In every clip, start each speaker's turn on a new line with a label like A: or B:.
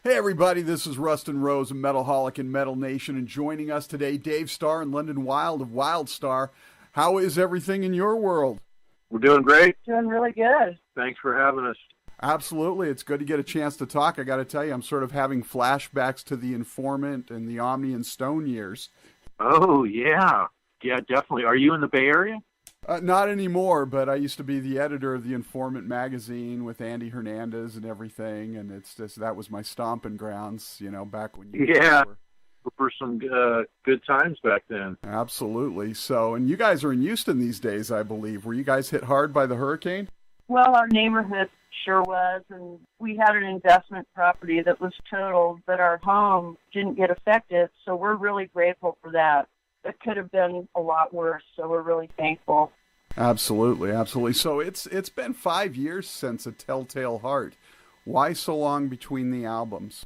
A: Hey everybody, this is Rustin Rose of Metalholic and Metal Nation, and joining us today, Dave Starr and Lyndon Wilde of WildeStarr. How is everything in your world?
B: We're doing great.
C: Doing really good.
B: Thanks for having us.
A: Absolutely. It's good to get a chance to talk. I got to tell you, I'm sort of having flashbacks to the Informant and the Omni and Stone years.
B: Oh, yeah. Yeah, definitely. Are you in the Bay Area?
A: Not anymore, but I used to be the editor of the Informant magazine with Andy Hernandez and everything, and it's just that was my stomping grounds, back when you
B: were some good times back then.
A: Absolutely. So, and you guys are in Houston these days, I believe. Were you guys hit hard by the hurricane?
C: Well, our neighborhood sure was, and we had an investment property that was totaled, but our home didn't get affected, so we're really grateful for that. It could have been a lot worse, so we're really thankful.
A: Absolutely, absolutely. So it's been 5 years since A Telltale Heart. Why so long between the albums?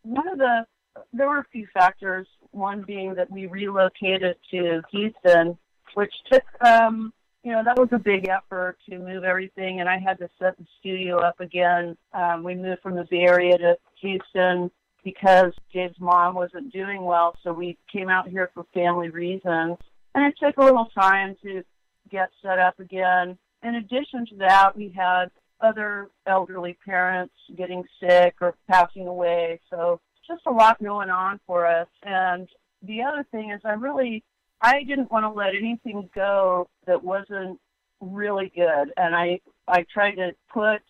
C: There were a few factors, one being that we relocated to Houston, which took, that was a big effort to move everything, and I had to set the studio up again. We moved from the Bay Area to Houston because Dave's mom wasn't doing well, so we came out here for family reasons. And it took a little time to get set up again. In addition to that, we had other elderly parents getting sick or passing away, so just a lot going on for us. And the other thing is I didn't want to let anything go that wasn't really good, and I tried to put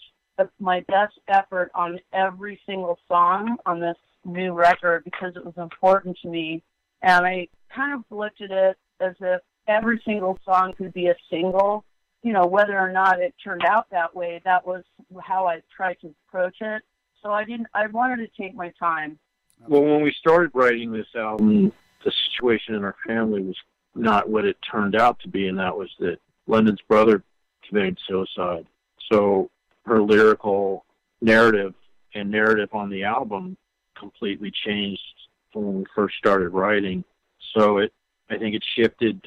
C: my best effort on every single song on this new record because it was important to me. And I kind of looked at it as if every single song could be a single. Whether or not it turned out that way, that was how I tried to approach it. So I wanted to take my time.
B: Well, when we started writing this album, the situation in our family was not what it turned out to be, and that was that London's brother committed suicide. So her lyrical narrative and narrative on the album completely changed from when we first started writing. So I think it shifted.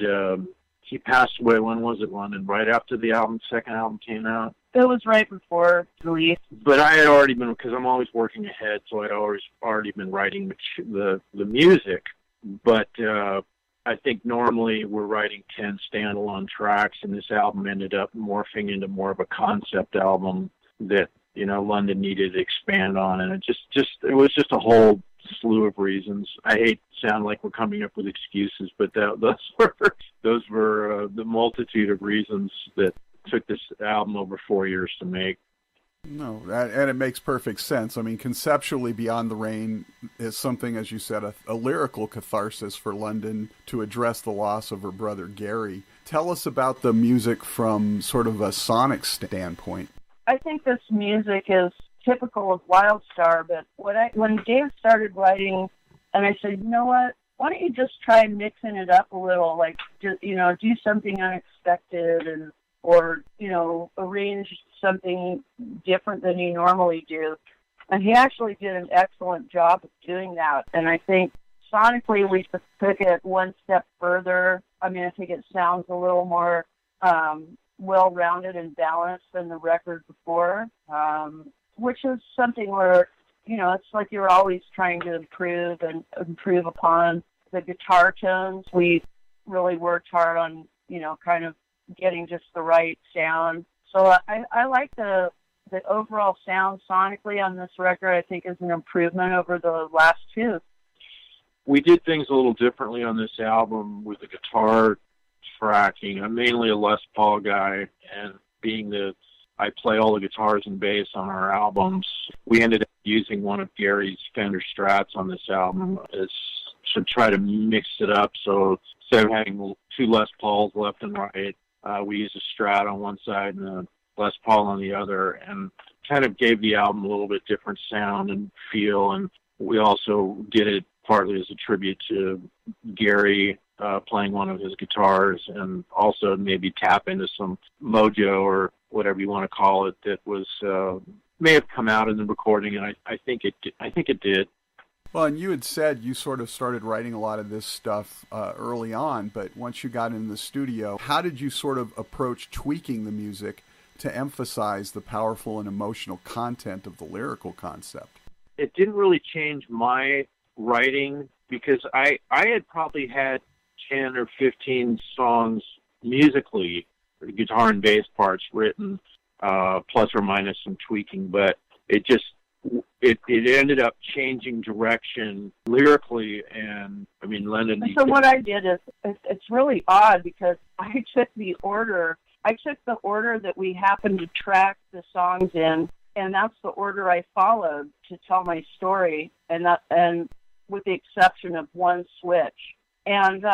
B: He passed away, when was it, London? Right after the second album came out?
C: It was right before release.
B: But I had already been, because I'm always working ahead, so I'd already been writing the music. But I think normally we're writing 10 standalone tracks, and this album ended up morphing into more of a concept album that, London needed to expand on. And it was just a whole slew of reasons. I hate to sound like we're coming up with excuses, but those were the multitude of reasons that took this album over 4 years to make.
A: No, and it makes perfect sense. I mean, conceptually, Beyond the Rain is something, as you said, a lyrical catharsis for London to address the loss of her brother Gary. Tell us about the music from sort of a sonic standpoint.
C: I think this music is typical of WildeStarr, but when Dave started writing, and I said, you know what, why don't you just try mixing it up a little, like, do something unexpected or arrange something different than you normally do. And he actually did an excellent job of doing that. And I think sonically we just took it one step further. I mean, I think it sounds a little more well-rounded and balanced than the record before, which is something where, it's like you're always trying to improve upon the guitar tones. We really worked hard on, kind of getting just the right sound. So I like the overall sound sonically on this record. I think is an improvement over the last two.
B: We did things a little differently on this album with the guitar tracking. I'm mainly a Les Paul guy, and I play all the guitars and bass on our albums, we ended up using one of Gary's Fender Strats on this album to try to mix it up. So instead of having two Les Pauls left and right, we used a Strat on one side and a Les Paul on the other, and kind of gave the album a little bit different sound and feel. And we also did it partly as a tribute to Gary playing one of his guitars, and also maybe tap into some mojo or whatever you want to call it that was may have come out in the recording, and I think it did.
A: Well, and you had said you sort of started writing a lot of this stuff early on, but once you got in the studio, how did you sort of approach tweaking the music to emphasize the powerful and emotional content of the lyrical concept?
B: it didn't really change my writing, because I had probably had 10 or 15 songs musically, guitar and bass parts written, plus or minus some tweaking, but it ended up changing direction lyrically, and I mean, Lennon.
C: So what I did is, it's really odd, because I took the order that we happened to track the songs in, and that's the order I followed to tell my story, and with the exception of one switch. And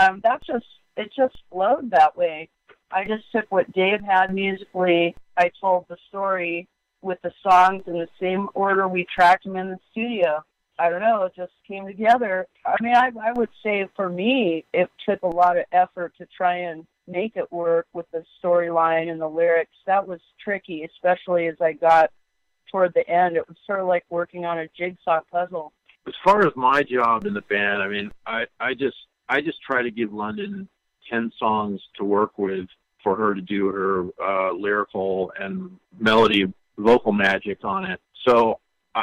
C: it just flowed that way. I just took what Dave had musically. I told the story with the songs in the same order we tracked them in the studio. I don't know, it just came together. I mean, I would say for me, it took a lot of effort to try and make it work with the storyline and the lyrics. That was tricky, especially as I got toward the end. It was sort of like working on a jigsaw puzzle.
B: As far as my job in the band, I mean, I just try to give London 10 songs to work with for her to do her lyrical and melody vocal magic on it. So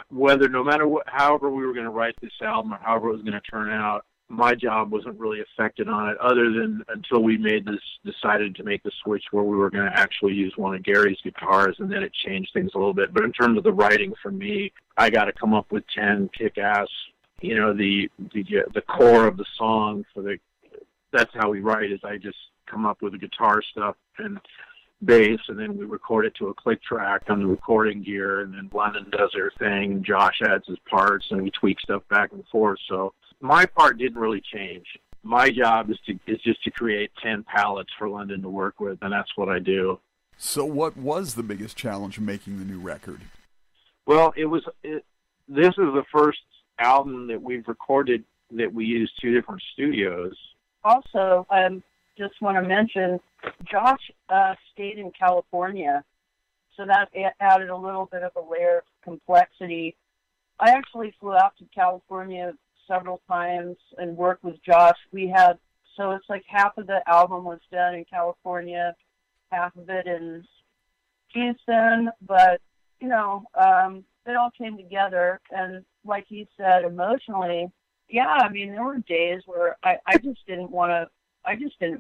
B: no matter however we were going to write this album or however it was going to turn out, my job wasn't really affected on it, other than until we decided to make the switch where we were going to actually use one of Gary's guitars, and then it changed things a little bit. But in terms of the writing, for me, I got to come up with 10 kick-ass, the core of the song that's how we write, is I just come up with the guitar stuff and bass, and then we record it to a click track on the recording gear, and then London does her thing, Josh adds his parts, and we tweak stuff back and forth. So my part didn't really change. My job is just to create 10 palettes for London to work with, and that's what I do.
A: So what was the biggest challenge in making the new record?
B: Well, this is the first album that we've recorded that we used 2 different studios.
C: Also, just want to mention, Josh stayed in California, so that added a little bit of a layer of complexity. I actually flew out to California several times and worked with Josh. So it's like half of the album was done in California, half of it in Houston, but, it all came together, and like he said, emotionally, yeah, I mean, there were days where I just didn't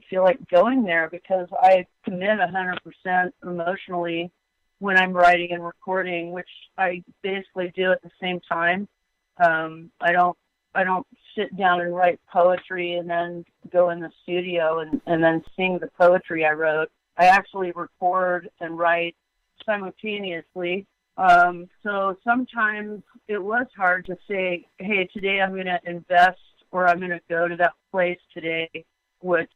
C: feel like going there, because I commit 100% emotionally when I'm writing and recording, which I basically do at the same time. I don't sit down and write poetry and then go in the studio and then sing the poetry I wrote. I actually record and write simultaneously. So sometimes it was hard to say, hey, today I'm going to invest, or I'm going to go to that place today. Which,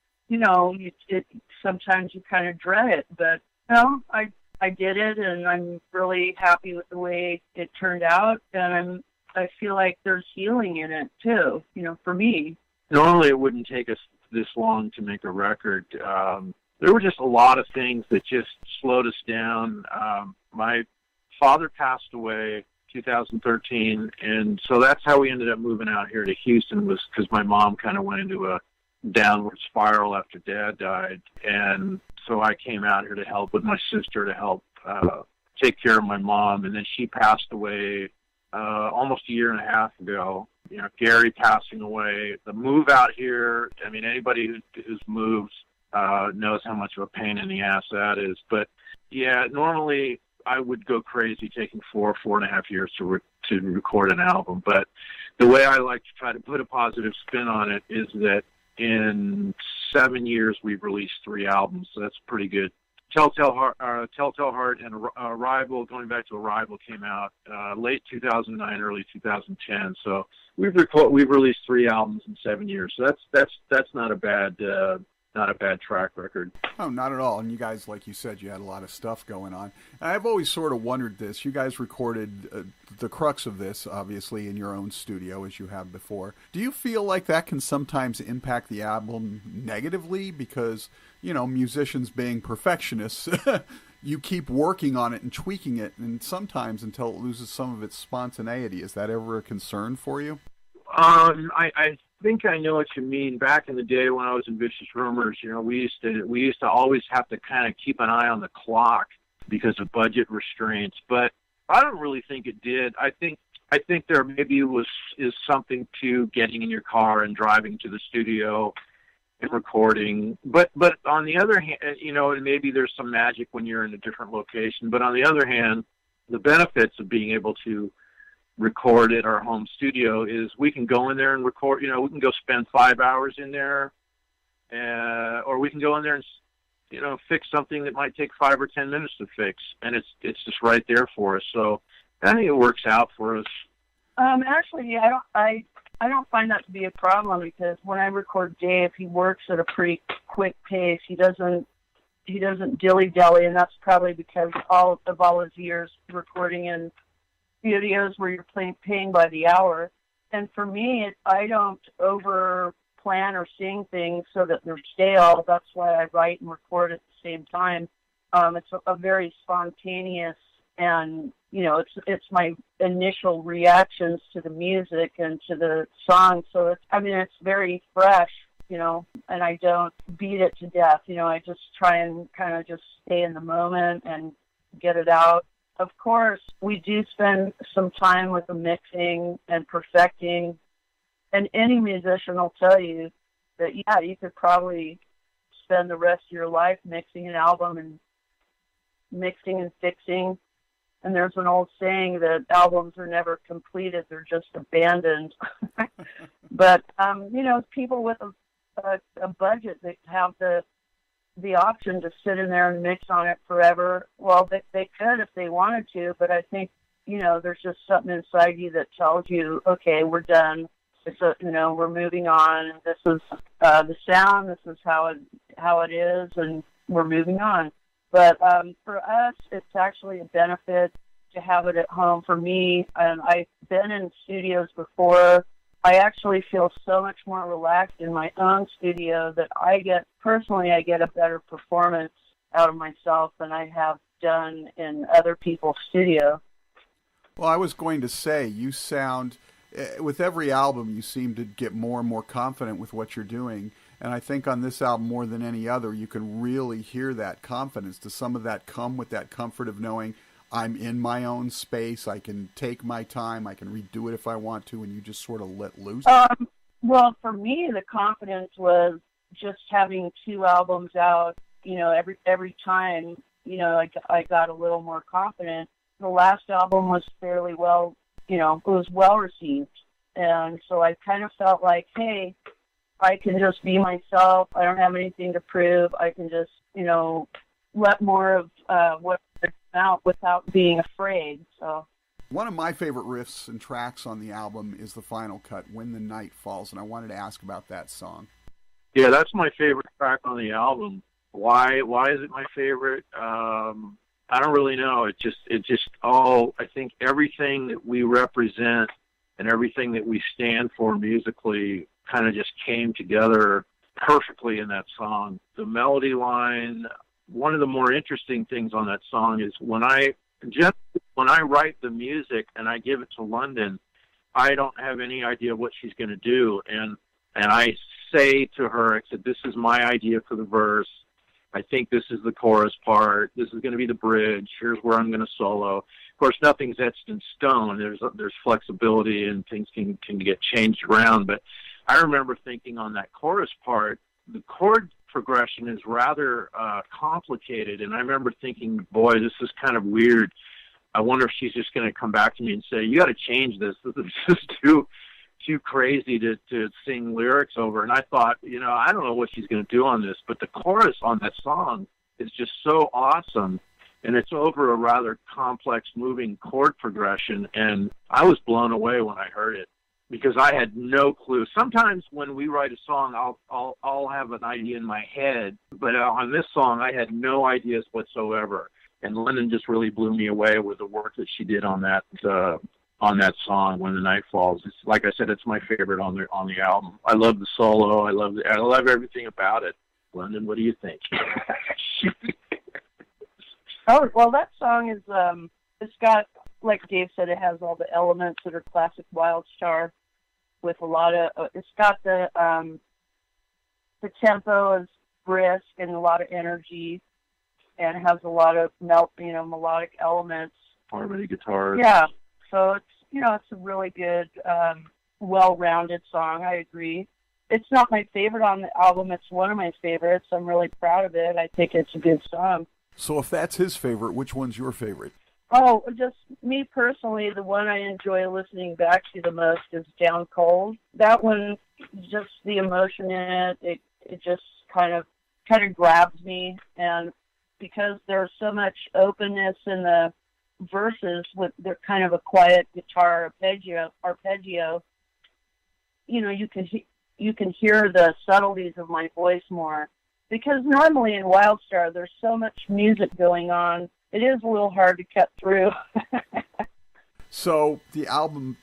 C: sometimes you kind of dread it, but, I did it, and I'm really happy with the way it turned out, and I feel like there's healing in it, too, for me.
B: Normally it wouldn't take us this long to make a record. There were just a lot of things that just slowed us down. My father passed away 2013, and so that's how we ended up moving out here to Houston, was because my mom kind of went into a downward spiral after Dad died, and so I came out here to help with my sister, to help take care of my mom, and then she passed away almost a year and a half ago. Gary passing away, the move out here, I mean, anybody who's moved knows how much of a pain in the ass that is. But yeah, normally I would go crazy taking 4.5 years to record an album, but the way I like to try to put a positive spin on it is that in 7 years, we've released 3 albums, so that's pretty good. Telltale Heart and Arrival, going back to Arrival, came out late 2009, early 2010. So we've released 3 albums in 7 years. So that's not a bad track record.
A: Oh, not at all. And you guys, like you said, you had a lot of stuff going on. And I've always sort of wondered this. You guys recorded the crux of this, obviously, in your own studio, as you have before. Do you feel like that can sometimes impact the album negatively? Because, musicians being perfectionists, you keep working on it and tweaking it, and sometimes until it loses some of its spontaneity. Is that ever a concern for you?
B: I think I know what you mean. Back in the day when I was in Vicious Rumors, we used to always have to kind of keep an eye on the clock because of budget restraints. But I don't really think it did. I think I think there maybe is something to getting in your car and driving to the studio and recording. But on the other hand, and maybe there's some magic when you're in a different location. But on the other hand, the benefits of being able to record at our home studio is we can go in there and record. We can go spend 5 hours in there, or we can go in there and fix something that might take 5 or 10 minutes to fix, and it's just right there for us. So I think it works out for us.
C: Actually, I don't find that to be a problem, because when I record Dave, he works at a pretty quick pace. He doesn't dilly-dally, and that's probably because all his years recording in studios where you're paying by the hour. And for me, I don't over plan or sing things so that they're stale. That's why I write and record at the same time. It's a very spontaneous, and it's my initial reactions to the music and to the song. So it's very fresh, and I don't beat it to death. I just try and kind of just stay in the moment and get it out. Of course, we do spend some time with the mixing and perfecting, and any musician will tell you that, yeah, you could probably spend the rest of your life mixing an album and mixing and fixing. And there's an old saying that albums are never completed, they're just abandoned. But, people with a budget that have the option to sit in there and mix on it forever, well, they could if they wanted to, but I think, there's just something inside you that tells you, okay, we're done. We're moving on. This is the sound. This is how it is, and we're moving on. But for us, it's actually a benefit to have it at home. For me, and I've been in studios before, I actually feel so much more relaxed in my own studio that I get a better performance out of myself than I have done in other people's studio.
A: Well, I was going to say, you sound, with every album, you seem to get more and more confident with what you're doing. And I think on this album, more than any other, you can really hear that confidence. Does some of that come with that comfort of knowing I'm in my own space, I can take my time, I can redo it if I want to, and you just sort of let loose?
C: Well, for me, the confidence was just having 2 albums out. Every time, I got a little more confident. The last album was fairly well, it was well received. And so I kind of felt like, hey, I can just be myself. I don't have anything to prove. I can just, let more of what it's out without being afraid. So
A: one of my favorite riffs and tracks on the album is the final cut, When the Night Falls, and I wanted to ask about that song.
B: Yeah, that's my favorite track on the album. Why is it my favorite? I don't really know. I think everything that we represent and everything that we stand for musically kind of just came together perfectly in that song. The melody line, one of the more interesting things on that song is when I write the music and I give it to London, I don't have any idea what she's going to do. And I say to her, I said, this is my idea for the verse. I think this is the chorus part. This is going to be the bridge. Here's where I'm going to solo. Of course, nothing's etched in stone. There's flexibility and things can get changed around. But I remember thinking on that chorus part, the chord progression is rather complicated. And I remember thinking, boy, this is kind of weird. I wonder if she's just going to come back to me and say, you got to change this. This is just too crazy to sing lyrics over. And I thought, I don't know what she's going to do on this, but the chorus on that song is just so awesome. And it's over a rather complex moving chord progression. And I was blown away when I heard it because I had no clue. Sometimes when we write a song, I'll have an idea in my head, but on this song, I had no ideas whatsoever. And London just really blew me away with the work that she did on that song, When the Night Falls. It's, like I said, it's my favorite on the album. I love the solo. I love everything about it. London, what do you think?
C: Oh, well, that song is, it's got, like Dave said, it has all the elements that are classic WildeStarr with a lot of, it's got the tempo is brisk and a lot of energy, and has a lot of melodic elements.
B: Harmony guitars.
C: Yeah. So it's a really good, well-rounded song. I agree. It's not my favorite on the album. It's one of my favorites. I'm really proud of it. I think it's a good song.
A: So if that's his favorite, which one's your favorite?
C: Oh, just me personally, the one I enjoy listening back to the most is Down Cold. That one, just the emotion in it just kind of grabs me. And because there's so much openness in the verses with they're kind of a quiet guitar arpeggio, you can hear the subtleties of my voice more. Because normally in WildeStarr, there's so much music going on, it is a little hard to cut through.
A: So the album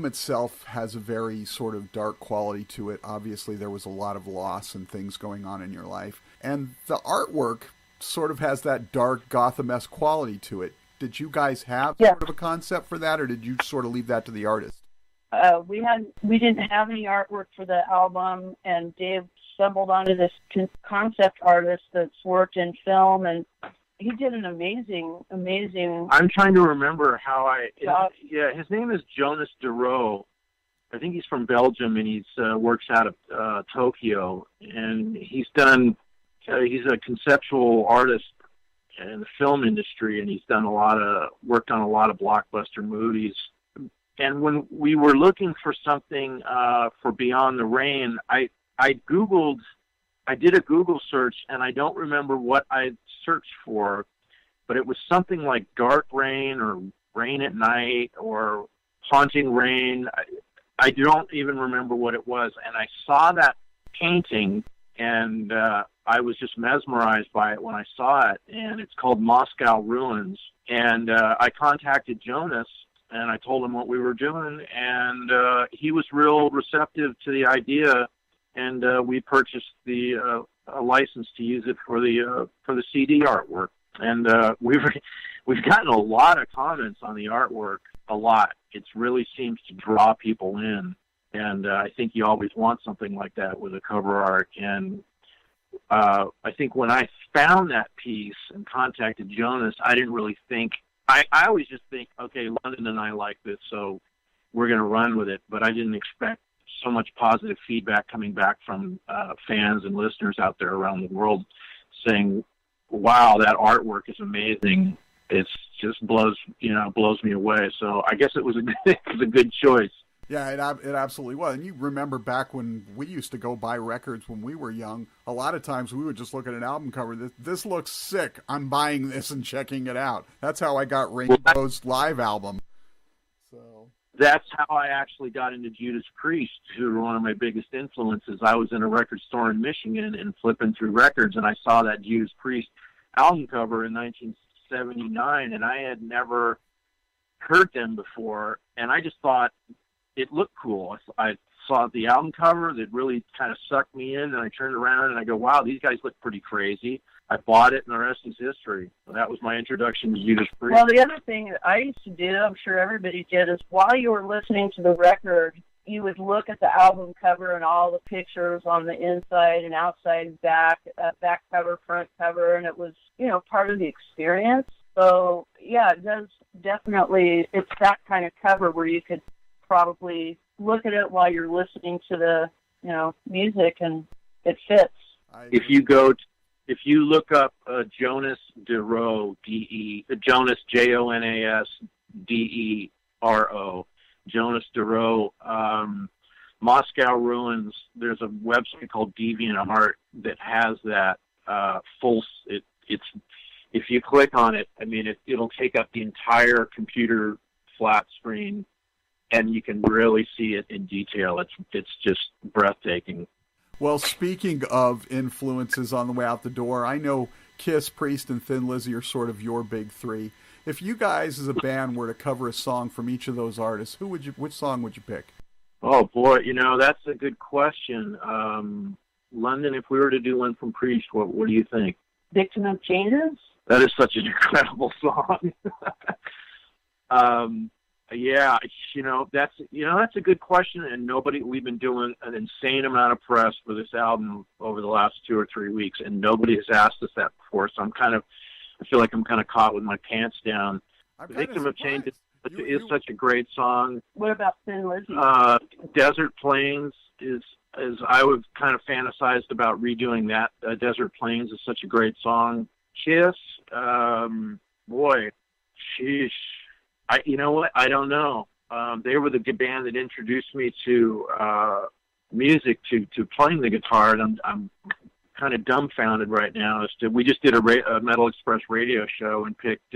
A: itself has a very sort of dark quality to it. Obviously, there was a lot of loss and things going on in your life. And the artwork sort of has that dark Gotham-esque quality to it. Did you guys have sort of a concept for that, or did you sort of leave that to the artist?
C: We didn't have any artwork for the album, and Dave stumbled onto this concept artist that's worked in film, and he did an amazing.
B: I'm trying to remember his name is Jonas Deroe. I think he's from Belgium, and he's works out of Tokyo, and he's a conceptual artist in the film industry, and he's worked on a lot of blockbuster movies. And when we were looking for something for Beyond the Rain, I did a Google search, and I don't remember what I searched for, but it was something like Dark Rain or Rain at Night or Haunting Rain. I don't even remember what it was. And I saw that painting, and I was just mesmerized by it when I saw it. And it's called Moscow Ruins. And I contacted Jonas, and I told him what we were doing, and he was real receptive to the idea, and we purchased a license to use it for the CD artwork. And we've gotten a lot of comments on the artwork, a lot. It really seems to draw people in, and I think you always want something like that with a cover art. And I think when I found that piece and contacted Jonas, I didn't really think. I always just think, okay, London and I like this, so we're going to run with it. But I didn't expect so much positive feedback coming back from fans and listeners out there around the world saying, wow, that artwork is amazing. It's just blows me away. So I guess it was a good choice.
A: Yeah, it absolutely was. And you remember back when we used to go buy records when we were young, a lot of times we would just look at an album cover. This looks sick. I'm buying this and checking it out. That's how I got Rainbow's live album. So
B: that's how I actually got into Judas Priest, who were one of my biggest influences. I was in a record store in Michigan and flipping through records, and I saw that Judas Priest album cover in 1979, and I had never heard them before, and I just thought it looked cool. I saw the album cover that really kind of sucked me in, and I turned around and I go, wow, these guys look pretty crazy. I bought it, and the rest is history. So that was my introduction to Judas Priest.
C: Well, the other thing that I used to do, I'm sure everybody did, is while you were listening to the record, you would look at the album cover and all the pictures on the inside and outside and back cover, front cover, and it was, part of the experience. So, yeah, it does definitely, it's that kind of cover where you could probably look at it while you're listening to the, music, and it fits.
B: If you look up Jonas Deroe, Jonas, JONAS, Jonas Deroe, Moscow Ruins, there's a website called DeviantArt that has that if you click on it, it'll take up the entire computer flat screen, and you can really see it in detail. It's just breathtaking.
A: Well, speaking of influences on the way out the door, I know Kiss, Priest, and Thin Lizzy are sort of your big three. If you guys as a band were to cover a song from each of those artists, which song would you pick?
B: Oh boy, that's a good question. London, if we were to do one from Priest, what do you think?
C: Victim of Changes?
B: That is such an incredible song. Yeah, that's a good question, and we've been doing an insane amount of press for this album over the last 2 or 3 weeks, and nobody has asked us that before, so I feel like I'm kind of caught with my pants down.
A: Victim of Changes.
B: It's such a great song.
C: What about Thin Lizzy?
B: Desert Plains is I would kind of fantasized about redoing that. Desert Plains is such a great song. Kiss, boy, sheesh. You know what? I don't know. They were the band that introduced me to music, to playing the guitar, and I'm kind of dumbfounded right now. We just did a Metal Express radio show and picked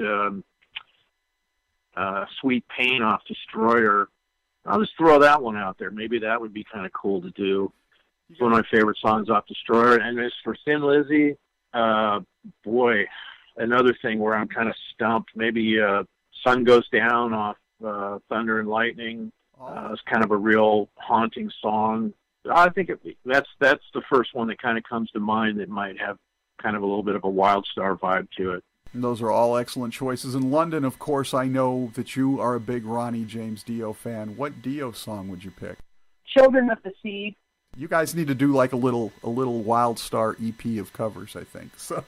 B: Sweet Pain off Destroyer. I'll just throw that one out there. Maybe that would be kind of cool to do. It's one of my favorite songs off Destroyer. And as for Thin Lizzy, boy, another thing where I'm kind of stumped. Maybe Sun Goes Down off Thunder and Lightning. It's kind of a real haunting song. I think that's the first one that kind of comes to mind that might have kind of a little bit of a WildeStarr vibe to it.
A: And those are all excellent choices. In London, of course, I know that you are a big Ronnie James Dio fan. What Dio song would you pick?
C: Children of the Sea.
A: You guys need to do like a little WildeStarr EP of covers, I think. So.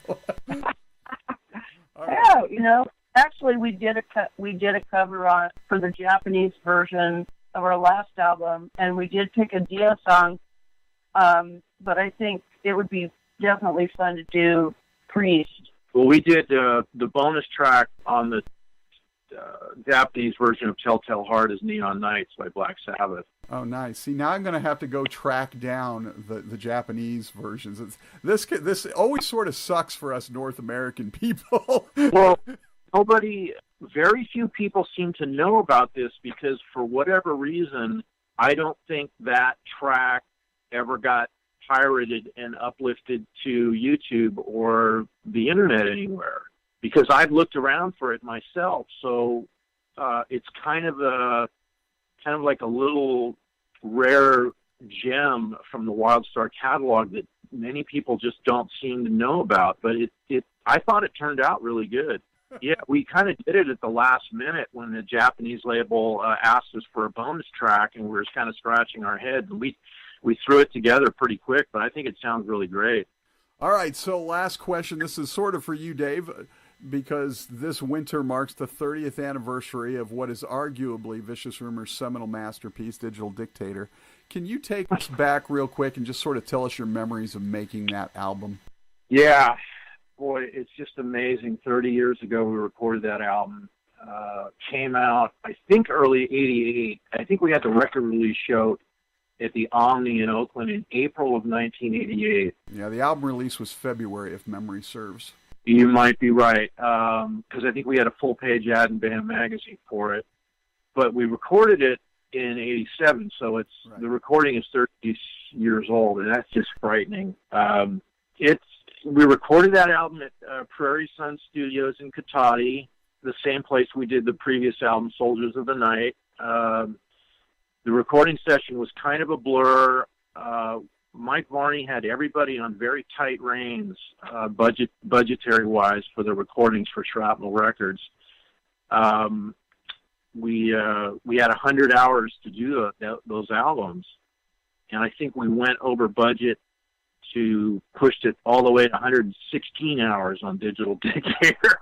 C: Yeah, you know, actually we did a cover for the Japanese version of our last album, and we did pick a Dio song. But I think it would be definitely fun to do Priest.
B: Well, we did the bonus track on the Japanese version of Telltale Heart is Neon Nights by Black Sabbath.
A: Oh, nice. See, now I'm going to have to go track down the Japanese versions. This always sort of sucks for us North American people.
B: Well, very few people seem to know about this because for whatever reason, I don't think that track ever got pirated and uplifted to YouTube or the internet anywhere, because I've looked around for it myself. So it's kind of like a little rare gem from the WildeStarr catalog that many people just don't seem to know about. But I thought it turned out really good. Yeah, we kind of did it at the last minute when the Japanese label asked us for a bonus track, and we were kind of scratching our heads. We threw it together pretty quick, but I think it sounds really great.
A: All right, so last question. This is sort of for you, Dave, because this winter marks the 30th anniversary of what is arguably Vicious Rumor's seminal masterpiece, Digital Dictator. Can you take us back real quick and just sort of tell us your memories of making that album?
B: Yeah, boy, it's just amazing. 30 years ago, we recorded that album. Came out, I think, early 88. I think we had the record release show at the Omni in Oakland in April of 1988.
A: Yeah, the album release was February, if memory serves.
B: You might be right, because I think we had a full-page ad in Band Magazine for it. But we recorded it in 87, so right. The recording is 30 years old, and that's just frightening. We recorded that album at Prairie Sun Studios in Cotati, the same place we did the previous album, Soldiers of the Night. The recording session was kind of a blur. Mike Varney had everybody on very tight reins, budgetary-wise, for the recordings for Shrapnel Records. We had 100 hours to do those albums, and I think we went over budget to pushed it all the way to 116 hours on Digital Dictator.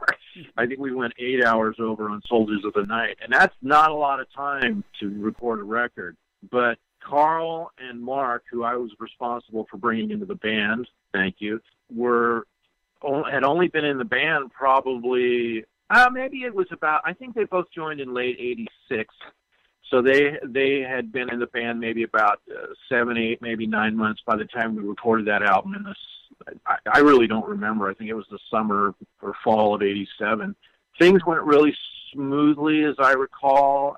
B: I think we went 8 hours over on Soldiers of the Night, and that's not a lot of time to record a record. But Carl and Mark, who I was responsible for bringing into the band, thank you, had only been in the band probably, maybe it was about, I think they both joined in late 86. So they had been in the band maybe about 7, 8, maybe 9 months by the time we recorded that album. I really don't remember. I think it was the summer or fall of 87. Things went really smoothly, as I recall.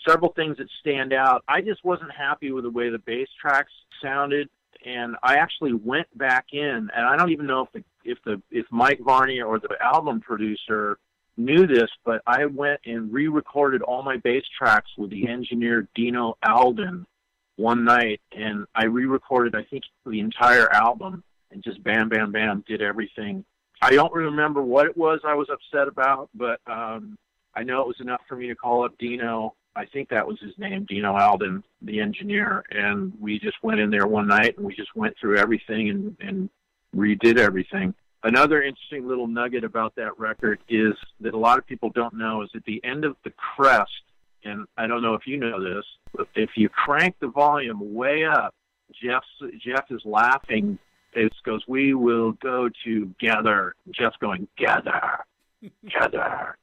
B: Several things that stand out. I just wasn't happy with the way the bass tracks sounded, and I actually went back in, and I don't even know if Mike Varney or the album producer knew this, but I went and re-recorded all my bass tracks with the engineer Dino Alden one night, and I re-recorded, I think, the entire album, and just bam, bam, bam, did everything. I don't remember what it was I was upset about, but I know it was enough for me to call up Dino. I think that was his name, Dino Alden, the engineer, and we just went in there one night, and we just went through everything and redid everything. Another interesting little nugget about that record is that a lot of people don't know is at the end of the crest, and I don't know if you know this, but if you crank the volume way up, Jeff is laughing. It goes, "We will go together." Jeff's going, "Gather, gather."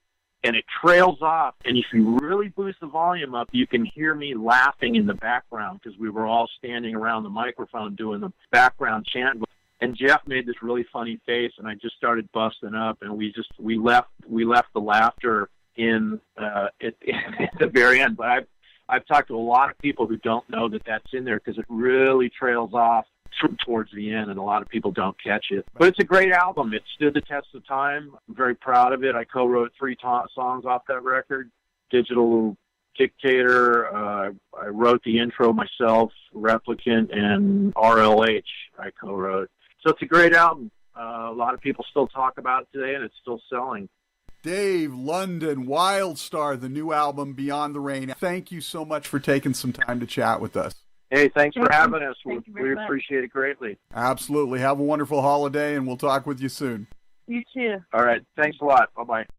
B: And it trails off. And if you really boost the volume up, you can hear me laughing in the background because we were all standing around the microphone doing the background chant. And Jeff made this really funny face, and I just started busting up, and we left the laughter in at the very end. But I've talked to a lot of people who don't know that that's in there because it really trails off towards the end, and a lot of people don't catch it. But it's a great album. It stood the test of time. I'm very proud of it. I co-wrote 3 songs off that record. Digital Dictator, I wrote the intro myself. Replicant and RLH I co-wrote. So it's a great album. A lot of people still talk about it today, and it's still selling.
A: Dave London, WildeStarr, the new album, Beyond the Rain. Thank you so much for taking some time to chat with us.
B: Hey, thanks for having us. We appreciate it greatly.
A: Absolutely. Have a wonderful holiday, and we'll talk with you soon.
C: You too.
B: All right. Thanks a lot. Bye-bye.